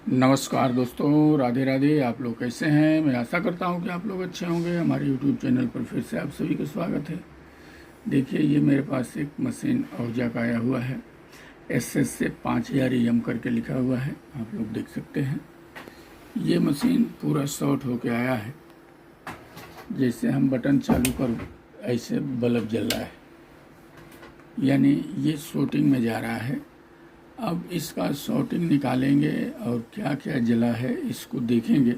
नमस्कार दोस्तों, राधे राधे। आप लोग कैसे हैं? मैं आशा करता हूं कि आप लोग अच्छे होंगे। हमारे यूट्यूब चैनल पर फिर से आप सभी का स्वागत है। देखिए, ये मेरे पास एक मशीन औजा का आया हुआ है। SS से 5000 EM करके लिखा हुआ है, आप लोग देख सकते हैं। ये मशीन पूरा शॉर्ट होके आया है। जैसे हम बटन चालू कर ऐसे बल्ब जल रहा है, यानी ये शॉर्टिंग में जा रहा है। अब इसका शॉर्टिंग निकालेंगे और क्या क्या जला है इसको देखेंगे।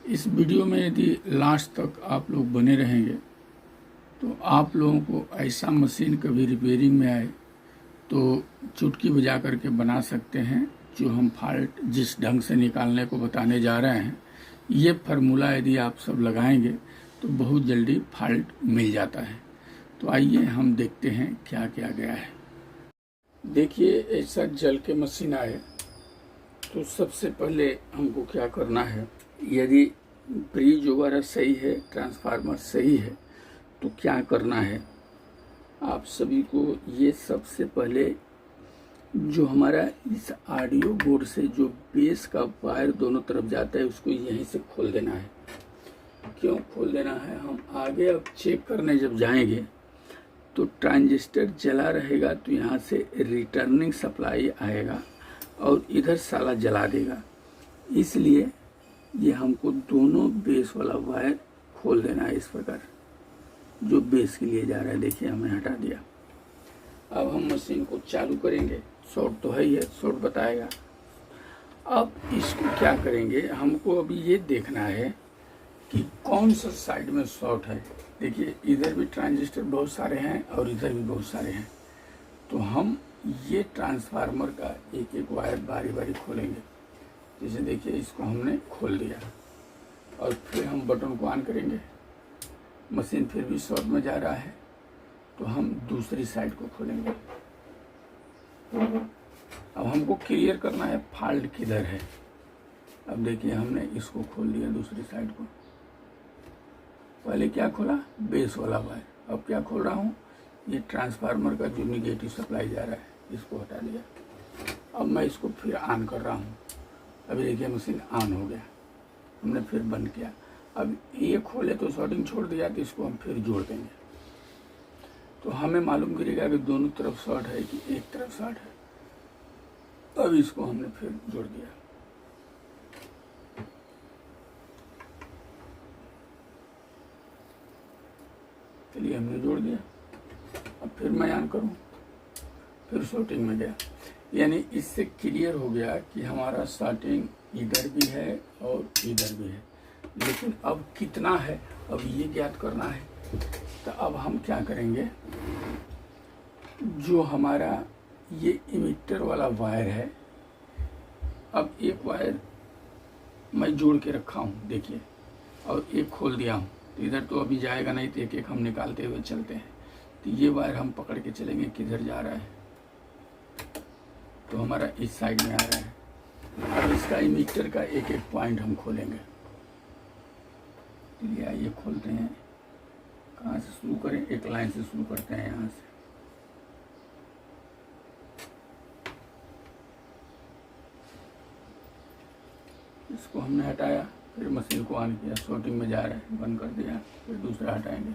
इस वीडियो में यदि लास्ट तक आप लोग बने रहेंगे तो आप लोगों को ऐसा मशीन कभी रिपेयरिंग में आए तो चुटकी बजा करके बना सकते हैं। जो हम फॉल्ट जिस ढंग से निकालने को बताने जा रहे हैं, ये फार्मूला यदि आप सब लगाएंगे तो बहुत जल्दी फॉल्ट मिल जाता है। तो आइए हम देखते हैं क्या क्या गया है। देखिए, ऐसा जल के मशीन आए तो सबसे पहले हमको क्या करना है, यदि ब्रिज वगैरह सही है, ट्रांसफार्मर सही है, तो क्या करना है आप सभी को। ये सबसे पहले जो हमारा इस ऑडियो बोर्ड से जो बेस का वायर दोनों तरफ जाता है उसको यहीं से खोल देना है। क्यों खोल देना है, हम आगे अब चेक करने जब जाएंगे तो ट्रांजिस्टर जला रहेगा तो यहाँ से रिटर्निंग सप्लाई आएगा और इधर साला जला देगा। इसलिए ये हमको दोनों बेस वाला वायर खोल देना है इस प्रकार, जो बेस के लिए जा रहा है। देखिए, हमने हटा दिया। अब हम मशीन को चालू करेंगे। शॉर्ट तो है ही है, शॉर्ट बताएगा। अब इसको क्या करेंगे, हमको अभी ये देखना है कि कौन सा साइड में शॉर्ट है। देखिए, इधर भी ट्रांजिस्टर बहुत सारे हैं और इधर भी बहुत सारे हैं। तो हम ये ट्रांसफार्मर का एक एक वायर बारी बारी खोलेंगे। जैसे देखिए, इसको हमने खोल दिया और फिर हम बटन को ऑन करेंगे। मशीन फिर भी शॉर्ट में जा रहा है तो हम दूसरी साइड को खोलेंगे। अब हमको क्लियर करना है फॉल्ट किधर है। अब देखिए, हमने इसको खोल दिया दूसरी साइड को। पहले क्या खोला, बेस वाला वायर। अब क्या खोल रहा हूँ, ये ट्रांसफार्मर का जो निगेटिव सप्लाई जा रहा है, इसको हटा दिया। अब मैं इसको फिर ऑन कर रहा हूँ। अभी देखिए, मशीन ऑन हो गया। हमने फिर बंद किया। अब ये खोले तो शॉर्टिंग छोड़ दिया, तो इसको हम फिर जोड़ देंगे तो हमें मालूम करेगा कि दोनों तरफ शॉर्ट है कि एक तरफ शॉर्ट है। अब इसको हमने फिर जोड़ दिया। चलिए, हमने जोड़ दिया। अब फिर मैं ऑन करूं, फिर शॉर्टिंग में गया। यानी इससे क्लियर हो गया कि हमारा शॉर्टिंग इधर भी है और इधर भी है, लेकिन अब कितना है अब ये ज्ञात करना है। तो अब हम क्या करेंगे, जो हमारा ये इमिटर वाला वायर है, अब एक वायर मैं जोड़ के रखा हूँ, देखिए, और एक खोल दिया हूँ। तो इधर तो अभी जाएगा नहीं, तो एक एक हम निकालते हुए चलते हैं। तो ये वायर हम पकड़ के चलेंगे किधर जा रहा है, तो हमारा इस साइड में आ रहा है। अब इसका इमिटर का एक एक पॉइंट हम खोलेंगे। चलिए, आइए खोलते हैं। कहाँ से शुरू करें, एक लाइन से शुरू करते हैं। यहाँ से इसको हमने हटाया, फिर मशीन को ऑन किया। शॉर्टिंग में जा रहा है, बंद कर दिया। फिर दूसरा हटाएंगे।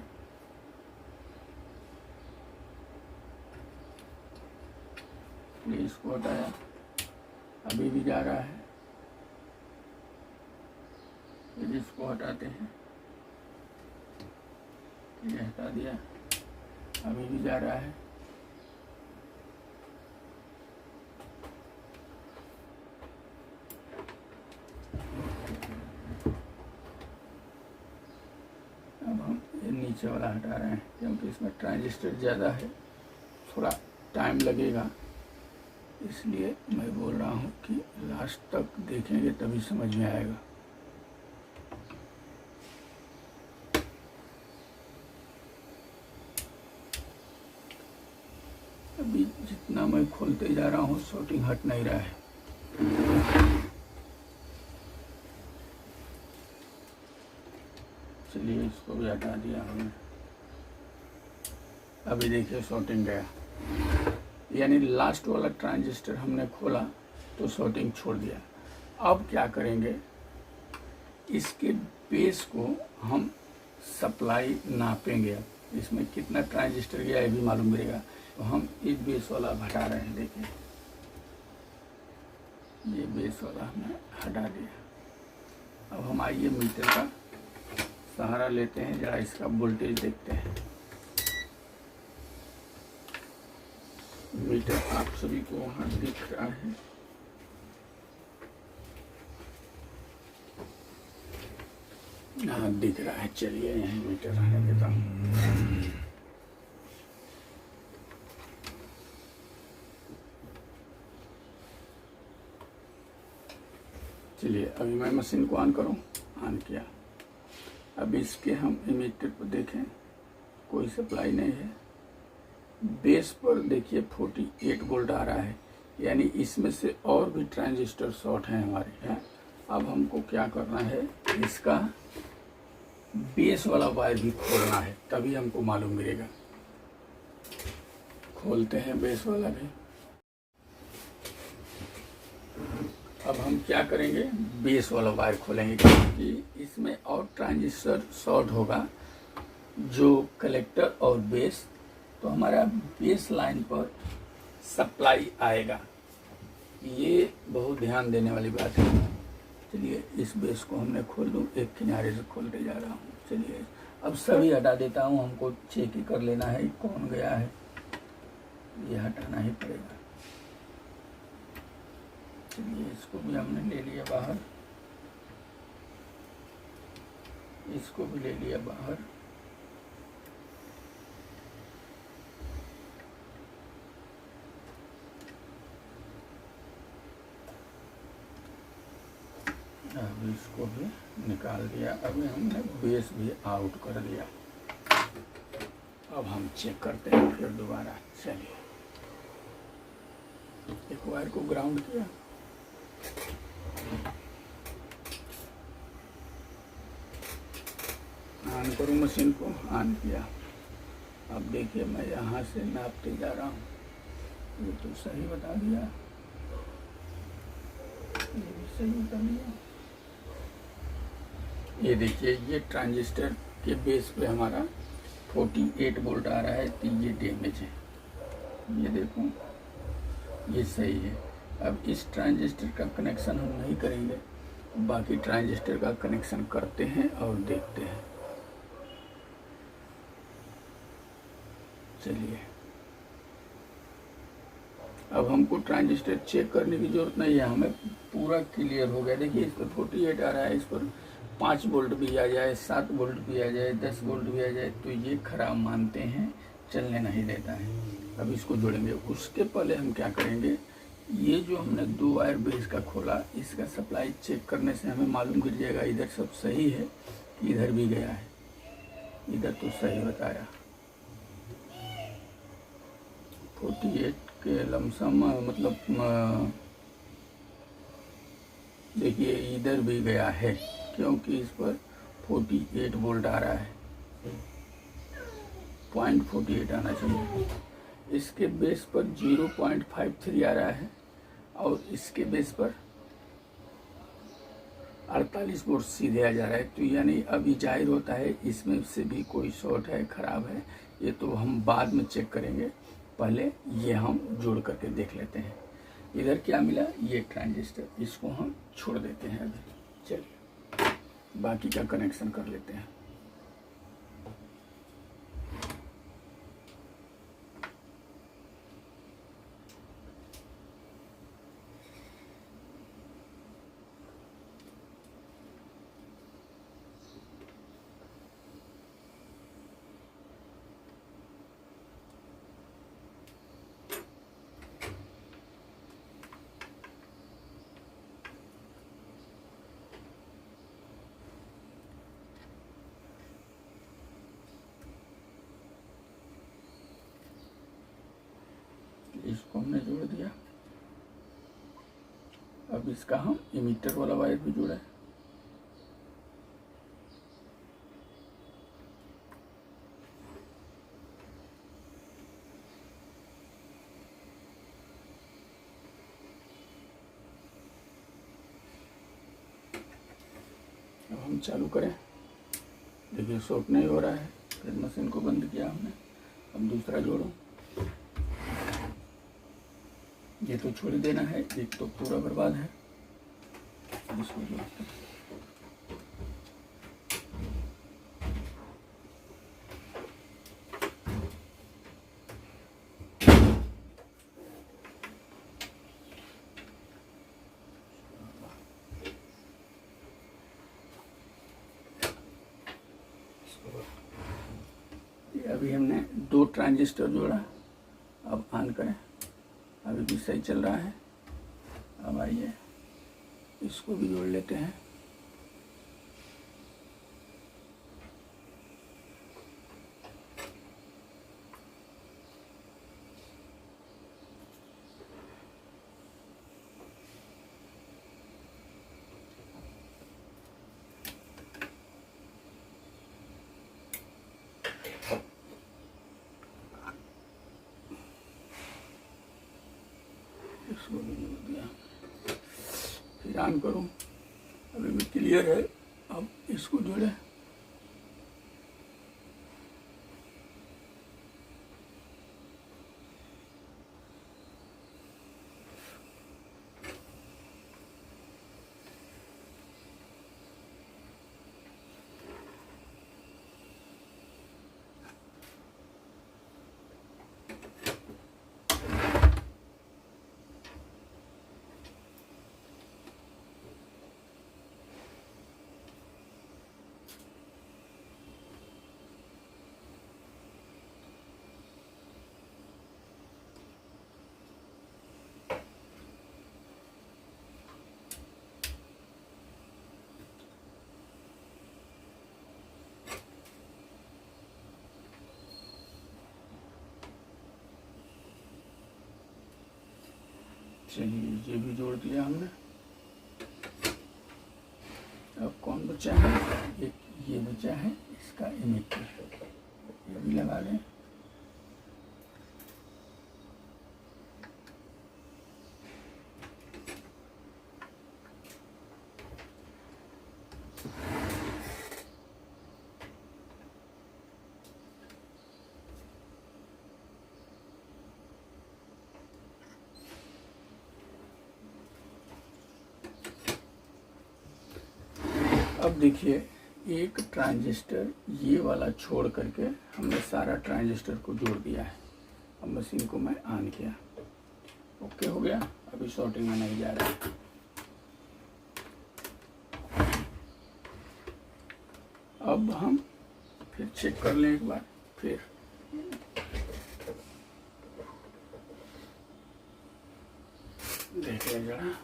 ये इसको हटाया, अभी भी जा रहा है। फिर इसको हटाते हैं, ये हटा दिया, अभी भी जा रहा है। अब हम ये नीचे वाला हटा रहे हैं, क्योंकि इसमें ट्रांजिस्टर ज़्यादा है, थोड़ा टाइम लगेगा। इसलिए मैं बोल रहा हूँ कि लास्ट तक देखेंगे तभी समझ में आएगा। अभी जितना मैं खोलते जा रहा हूँ, शॉर्टिंग हट नहीं रहा है। चलिए, इसको भी हटा दिया हमने। अभी देखिए, शॉर्टिंग गया। यानी लास्ट वाला ट्रांजिस्टर हमने खोला तो शॉर्टिंग छोड़ दिया। अब क्या करेंगे, इसके बेस को हम सप्लाई नापेंगे। अब इसमें कितना ट्रांजिस्टर गया ये भी मालूम पड़ेगा। तो हम ये बेस वाला हटा रहे हैं, देखिए ये बेस वाला हमने हटा दिया। अब हम आइए मीटर का सहारा लेते हैं, जरा इसका वोल्टेज देखते हैं। मीटर आप सभी को वहाँ दिख रहा है, हाँ दिख रहा है। चलिए यहीं मीटर आने देता हूँ। चलिए अभी मैं मशीन को ऑन करूँ, ऑन किया। अब इसके हम इमीटर पर देखें, कोई सप्लाई नहीं है। बेस पर देखिए 48 वोल्ट आ रहा है, यानी इसमें से और भी ट्रांजिस्टर शॉर्ट हैं हमारे यहाँ। अब हमको क्या करना है, इसका बेस वाला वायर भी खोलना है, तभी हमको मालूम मिलेगा। खोलते हैं बेस वाला भी। अब हम क्या करेंगे, बेस वाला वायर खोलेंगे, क्योंकि इसमें और ट्रांजिस्टर शॉर्ट होगा जो कलेक्टर और बेस, तो हमारा बेस लाइन पर सप्लाई आएगा। ये बहुत ध्यान देने वाली बात है। चलिए इस बेस को हमने खोल दूँ, एक किनारे से खोलते जा रहा हूँ। चलिए अब सभी हटा देता हूँ, हमको चेक ही कर लेना है कौन गया है, ये हटाना ही पड़ेगा। चलिए इसको भी हमने ले लिया बाहर, इसको भी ले लिया बाहर। अब इसको भी निकाल दिया। अभी हमने बेस भी आउट कर दिया। अब हम चेक करते हैं फिर दोबारा। चलिए एक वायर को ग्राउंड किया, ऑन करूँ मशीन को, ऑन किया। अब देखिए मैं यहाँ से नापते जा रहा हूँ, ये तो सही बता दिया, ये भी सही बता दिया। ये देखिए ये ट्रांजिस्टर के बेस पे हमारा 48 वोल्ट आ रहा है, तो ये डैमेज है। ये देखो ये सही है। अब इस ट्रांजिस्टर का कनेक्शन हम नहीं करेंगे, बाकी ट्रांजिस्टर का कनेक्शन करते हैं और देखते हैं। चलिए अब हमको ट्रांजिस्टर चेक करने की जरूरत नहीं है, हमें पूरा क्लियर हो गया। देखिए इस पर 48 आ रहा है, इस पर 5 वोल्ट भी आ जाए, 7 वोल्ट भी आ जाए, 10 वोल्ट भी आ जाए, तो ये खराब मानते हैं, चलने नहीं देता है। अब इसको जोड़ेंगे। उसके पहले हम क्या करेंगे, ये जो हमने 2 वायर बेस का खोला, इसका सप्लाई चेक करने से हमें मालूम गिर जाएगा इधर सब सही है कि इधर भी गया है। इधर तो सही बताया, 48 के लमसम, मतलब देखिए इधर भी गया है, क्योंकि इस पर 48 वोल्ट आ रहा है, 0.48 आना चाहिए। इसके बेस पर 0.53 आ रहा है और इसके बेस पर 48 वोल्ट सीधे आ जा रहा है। तो यानी अभी जाहिर होता है इसमें से भी कोई शॉर्ट है, खराब है। ये तो हम बाद में चेक करेंगे, पहले ये हम जोड़ करके देख लेते हैं। इधर क्या मिला, ये ट्रांजिस्टर, इसको हम छोड़ देते हैं अभी। चलिए बाकी का कनेक्शन कर लेते हैं। इसको हमने जोड़ दिया। अब इसका हम इमीटर वाला वायर भी जोड़ा है। हम चालू करें। देखिए शॉर्ट नहीं हो रहा है, फिर मशीन को बंद किया हमने। अब दूसरा जोड़ो, ये तो छोड़ देना है, एक तो पूरा बर्बाद है। इसको जोड़ते हैं। अभी हमने 2 ट्रांजिस्टर जोड़ा। अब ऑन करें, अभी भी सही चल रहा है। अब आइए इसको भी जोड़ लेते हैं। इसको भी जोड़ दिया, फिर ऑन करूँ, अभी भी क्लियर है। अब इसको जोड़े, चलिए ये भी जोड़ दिया हमने। अब कौन बचा है, एक ये बचा है, इसका इमिटर, ये भी लगा लें। अब देखिए एक ट्रांजिस्टर ये वाला छोड़ करके हमने सारा ट्रांजिस्टर को जोड़ दिया है। अब मशीन को मैं ऑन किया, ओके हो गया। अभी शॉर्टिंग में नहीं जा रहा है। अब हम फिर चेक कर लें एक बार, फिर देखिए जरा।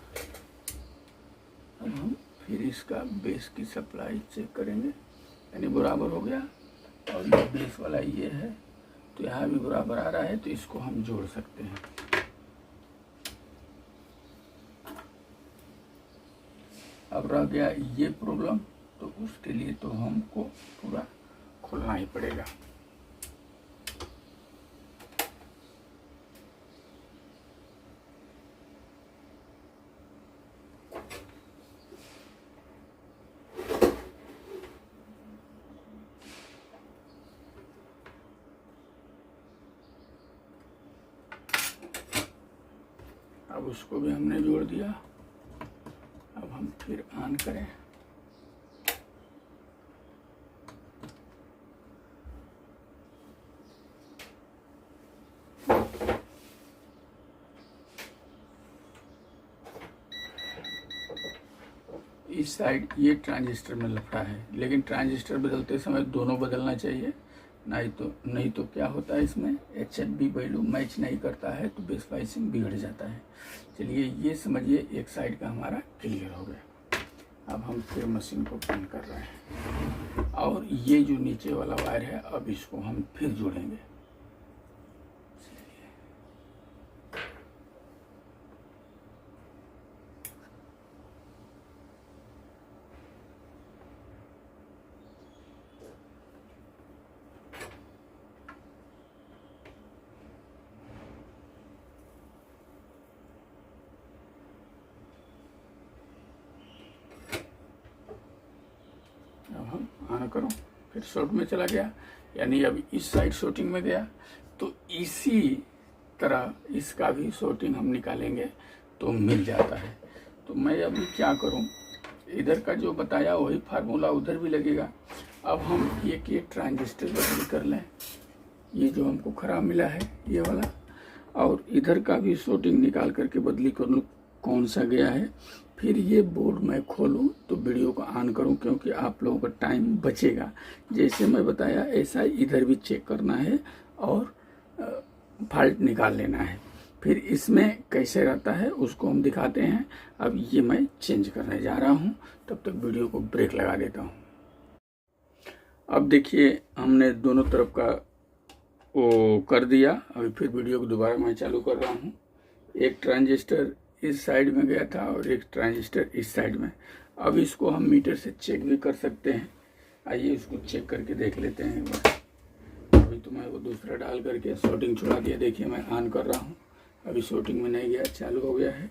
अब हम फिर इसका बेस की सप्लाई चेक करेंगे, यानी बराबर हो गया। और ये बेस वाला ये है, तो यहाँ भी बराबर आ रहा है, तो इसको हम जोड़ सकते हैं। अब रह गया ये प्रॉब्लम, तो उसके लिए तो हमको पूरा खोलना ही पड़ेगा। अब उसको भी हमने जोड़ दिया। अब हम फिर ऑन करें, इस साइड ये ट्रांजिस्टर में लफड़ा है, लेकिन ट्रांजिस्टर बदलते समय दोनों बदलना चाहिए, नहीं तो क्या होता है, इसमें HFB वैल्यू मैच नहीं करता है, तो बेस स्पाइसिंग बिगड़ जाता है। चलिए ये समझिए एक साइड का हमारा क्लियर हो गया। अब हम फिर मशीन को बंद कर रहे हैं, और ये जो नीचे वाला वायर है, अब इसको हम फिर जोड़ेंगे। हम ऑन करूँ, फिर शॉर्ट में चला गया, यानी अब इस साइड शॉर्टिंग में गया। तो इसी तरह इसका भी शॉर्टिंग हम निकालेंगे तो मिल जाता है। तो मैं अभी क्या करूं, इधर का जो बताया वही फार्मूला उधर भी लगेगा। अब हम एक ट्रांजिस्टर बदली कर लें, ये जो हमको खराब मिला है ये वाला, और इधर का भी शॉर्टिंग निकाल करके बदली कर लूँ कौन सा गया है। फिर ये बोर्ड मैं खोलूँ तो वीडियो को ऑन करूँ, क्योंकि आप लोगों का टाइम बचेगा। जैसे मैं बताया ऐसा इधर भी चेक करना है और फॉल्ट निकाल लेना है। फिर इसमें कैसे रहता है उसको हम दिखाते हैं। अब ये मैं चेंज करने जा रहा हूँ, तब तक वीडियो को ब्रेक लगा देता हूँ। अब देखिए हमने दोनों तरफ का वो कर दिया। अभी फिर वीडियो को दोबारा मैं चालू कर रहा हूँ। एक ट्रांजिस्टर इस साइड में गया था और एक ट्रांजिस्टर इस साइड में। अब इसको हम मीटर से चेक भी कर सकते हैं। आइए इसको चेक करके देख लेते हैं एक बार। अभी तो मैं वो दूसरा डाल करके शॉर्टिंग छुड़ा दिया। देखिए मैं ऑन कर रहा हूँ, अभी शॉर्टिंग में नहीं गया, चालू हो गया है।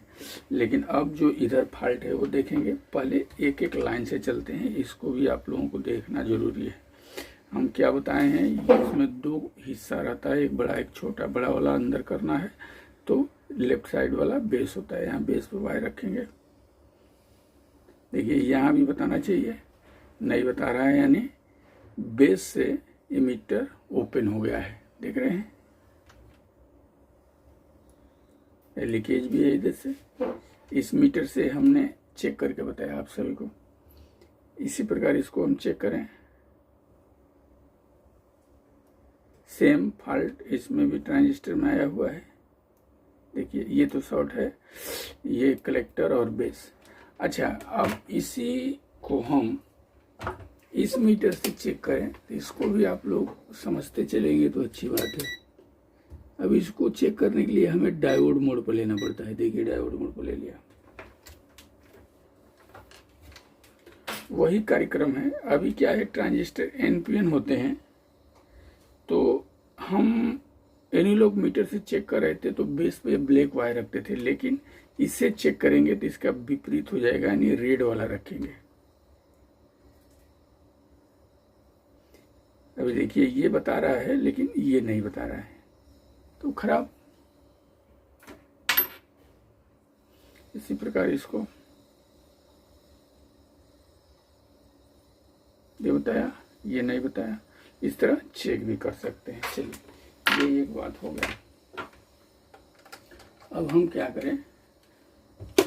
लेकिन अब जो इधर फॉल्ट है वो देखेंगे। पहले एक एक लाइन से चलते हैं, इसको भी आप लोगों को देखना जरूरी है। हम क्या बताए हैं, इसमें दो हिस्सा रहता है, एक बड़ा एक छोटा। बड़ा वाला अंदर करना है तो लेफ्ट साइड वाला बेस होता है, यहाँ बेस पे वायर रखेंगे। देखिए यहाँ भी बताना चाहिए, नहीं बता रहा है, यानी बेस से इमीटर ओपन हो गया है, देख रहे हैं। लीकेज भी है इधर से। इस मीटर से हमने चेक करके बताया आप सभी को। इसी प्रकार इसको हम चेक करें। सेम फॉल्ट इसमें भी ट्रांजिस्टर में आया हुआ है। देखिए ये तो शॉर्ट है, ये कलेक्टर और बेस। अच्छा, अब इसी को हम इस मीटर से चेक करें तो इसको भी आप लोग समझते चलेंगे तो अच्छी बात है। अब इसको चेक करने के लिए हमें डायोड मोड पर लेना पड़ता है। देखिए डायोड मोड पर ले लिया, वही कार्यक्रम है। अभी क्या है, ट्रांजिस्टर एनपीएन होते हैं, तो हम एनालॉग मीटर से चेक कर रहे थे तो बेस पे ब्लैक वायर रखते थे, लेकिन इससे चेक करेंगे तो इसका विपरीत हो जाएगा, यानी रेड वाला रखेंगे। अभी देखिए ये बता रहा है लेकिन ये नहीं बता रहा है, तो खराब। इसी प्रकार इसको ये बताया, ये नहीं बताया, इस तरह चेक भी कर सकते हैं। चलिए ये एक बात हो गया। अब हम क्या करें,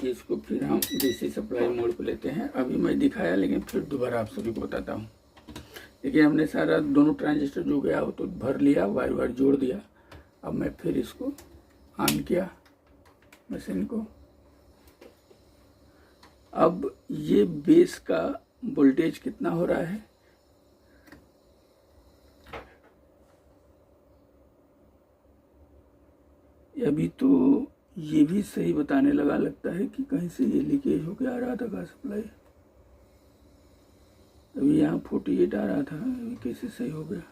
इसको फिर हम डीसी सप्लाई मोड पे लेते हैं। अभी मैं दिखाया लेकिन फिर दोबारा आप सभी को बताता हूँ। देखिए हमने सारा दोनों ट्रांजिस्टर जो गया वो तो भर लिया, वायर वायर जोड़ दिया। अब मैं फिर इसको ऑन किया मशीन को। अब ये बेस का वोल्टेज कितना हो रहा है, अभी तो ये भी सही बताने लगा। लगता है कि कहीं से ये लीकेज होकर आ रहा था का सप्लाई। अभी यहाँ 48 आ रहा था, अभी कैसे सही हो गया।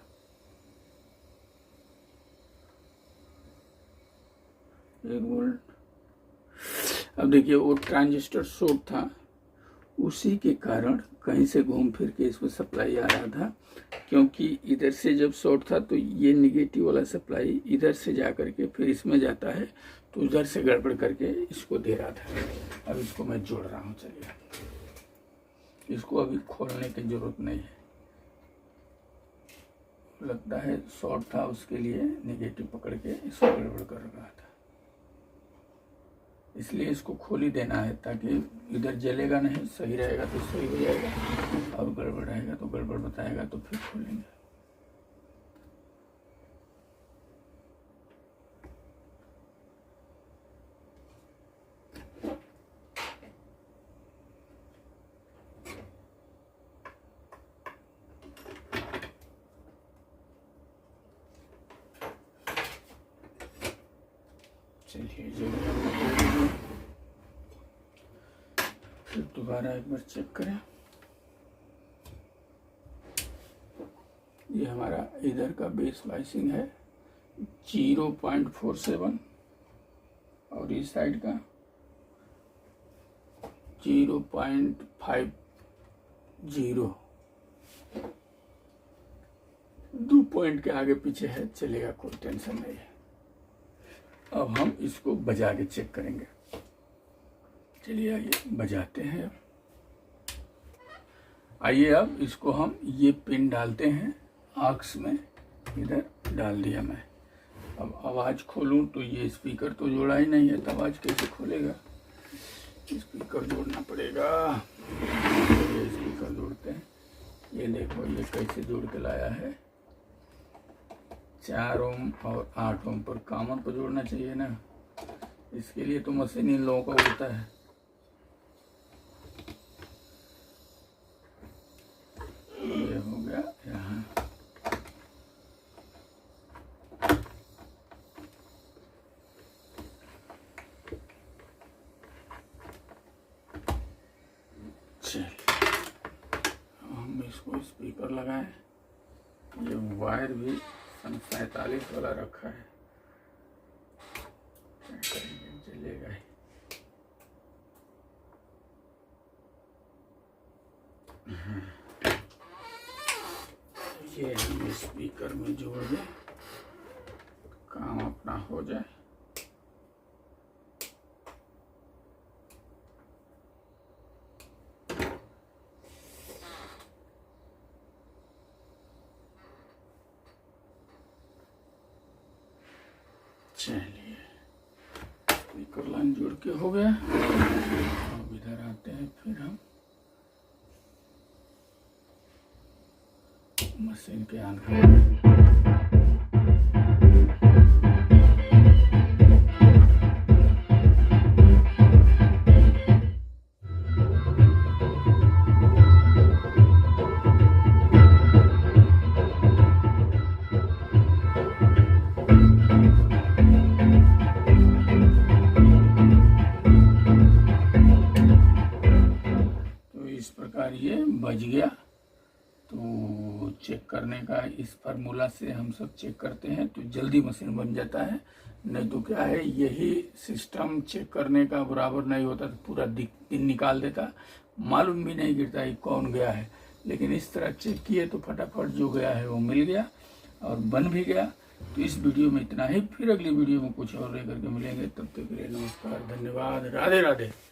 एक वोल्ट। अब देखिए वो ट्रांजिस्टर शॉर्ट था, उसी के कारण कहीं से घूम फिर के इसमें सप्लाई आ रहा था। क्योंकि इधर से जब शॉर्ट था तो ये निगेटिव वाला सप्लाई इधर से जा करके फिर इसमें जाता है, तो उधर से गड़बड़ करके इसको दे रहा था। अब इसको मैं जोड़ रहा हूँ। चलिए इसको अभी खोलने की जरूरत नहीं है, लगता है शॉर्ट था उसके लिए निगेटिव पकड़ के इसको गड़बड़ कर रहा था, इसलिए इसको खोल ही देना है ताकि इधर जलेगा नहीं। सही रहेगा तो सही हो जाएगा और गड़बड़ रहेगा तो गड़बड़ बताएगा, तो फिर खोलेंगे। चलिए फिर दोबारा एक बार चेक करें। ये हमारा इधर का बेस वाइसिंग है 0.47 और इस साइड का 0.50। 2 पॉइंट के आगे पीछे है, चलेगा, कोई टेंशन नहीं है। अब हम इसको बजा के चेक करेंगे। चलिए आइए बजाते हैं। आइए अब इसको हम ये पिन डालते हैं आर्क्स में, इधर डाल दिया मैं। अब आवाज़ खोलूं तो ये स्पीकर तो जोड़ा ही नहीं है, तो आवाज़ कैसे खोलेगा? स्पीकर जोड़ना पड़ेगा। ये स्पीकर जोड़ते हैं। ये देखो ये कैसे जोड़ के लाया है। 4 ओम और 8 ओम पर कॉमन पर जोड़ना चाहिए ना, इसके लिए तो मशीन इन लोगों का होता है। ये हो गया यहाँ। चलिए हम इसको स्पीकर लगाएं। ये वायर भी सन 47 वाला रखा है, क्या करेंगे, चलेगा ही। ये हम स्पीकर में जोड़ दें, काम अपना हो जाए। चलिए स्पीकर लाइन जोड़ के हो गया। अब इधर आते हैं, फिर हम मशीन के ऑन इस प्रकार ये बज गया। तो चेक करने का इस फार्मूला से हम सब चेक करते हैं तो जल्दी मशीन बन जाता है। नहीं तो क्या है, यही सिस्टम चेक करने का बराबर नहीं होता तो पूरा दिन निकाल देता, मालूम भी नहीं गिरता है कौन गया है। लेकिन इस तरह चेक किए तो फटाफट जो गया है वो मिल गया और बन भी गया। तो इस वीडियो में इतना ही, फिर अगली वीडियो में कुछ और लेकर के मिलेंगे। तब तक के लिए नमस्कार, धन्यवाद, राधे राधे।